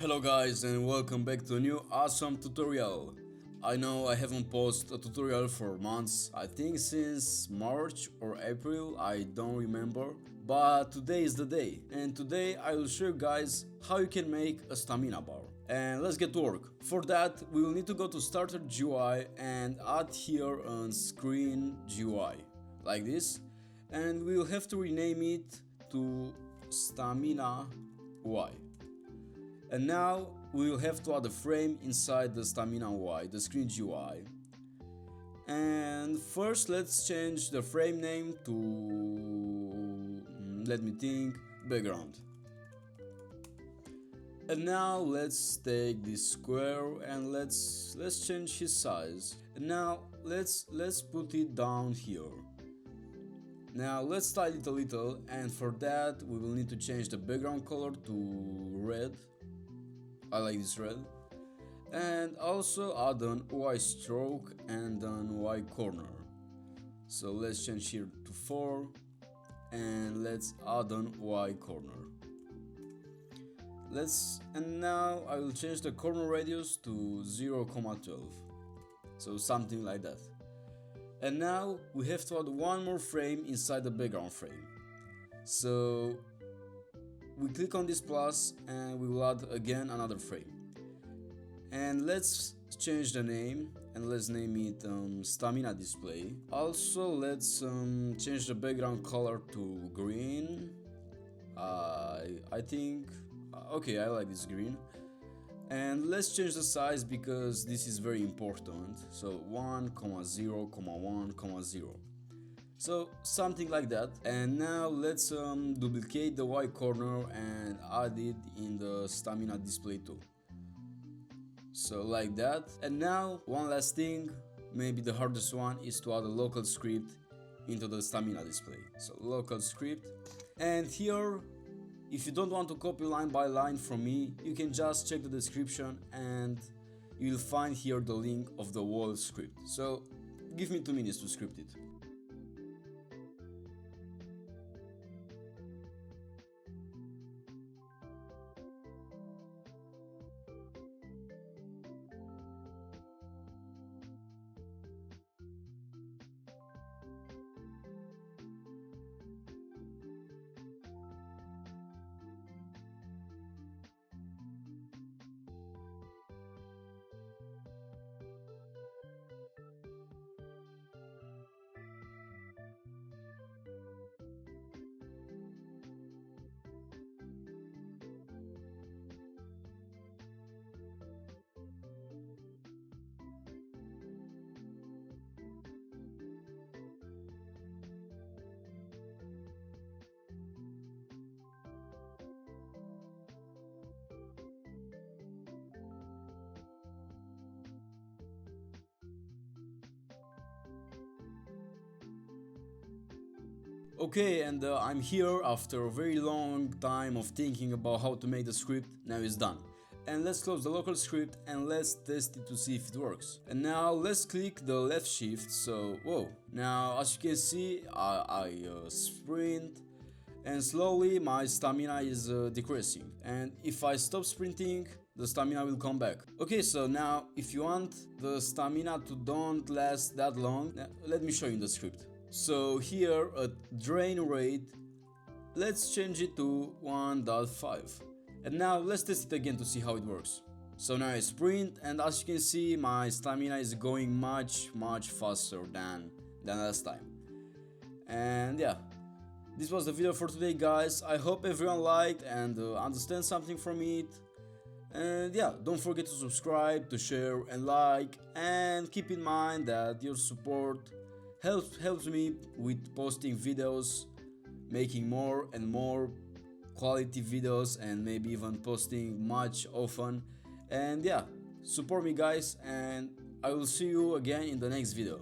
Hello guys and welcome back to a new awesome tutorial. I know I haven't posted a tutorial for months, I think since March or April, I don't remember. But today is the day, and today I will show you guys how you can make a stamina bar. And let's get to work. For that we will need to go to Starter GUI and add here a screen GUI, like this. And we will have to rename it to Stamina UI. And now we will have to add a frame inside the Stamina UI, the screen GUI. And first let's change the frame name to, let me think, background. And now let's take this square and let's change his size. And now let's put it down here. Now let's style it a little, and for that we will need to change the background color to red. I like this red. And also add an UI stroke and an UI corner. So let's change here to 4 and let's add an UI corner. And now I will change the corner radius to 0,12. So something like that. And now we have to add one more frame inside the background frame. So we click on this plus and we will add again another frame. And let's change the name and let's name it Stamina Display. Also let's change the background color to green. I think, okay, I like this green. And let's change the size because this is very important. So 1,0,1,0. So something like that. And now let's duplicate the Y corner and add it in the Stamina Display too. So like that. And now one last thing, maybe the hardest one, is to add a local script into the Stamina Display. So local script. And here, if you don't want to copy line by line from me, you can just check the description and you'll find here the link of the whole script. So give me 2 minutes to script it. Okay, and I'm here after a very long time of thinking about how to make the script. Now it's done. And let's close the local script and let's test it to see if it works. And now let's click the left shift. So, whoa, now as you can see I sprint and slowly my stamina is decreasing. And if I stop sprinting, the stamina will come back. Okay, so now if you want the stamina to don't last that long, let me show you the script. So here at drain rate, let's change it to 1.5. And now let's test it again to see how it works. So now I sprint, and as you can see my stamina is going much faster than last time. And yeah, this was the video for today guys. I hope everyone liked and understand something from it. And yeah, don't forget to subscribe, to share and like, and keep in mind that your support helps me with posting videos, making more and more quality videos, and maybe even posting much often. And yeah, support me guys, and I will see you again in the next video.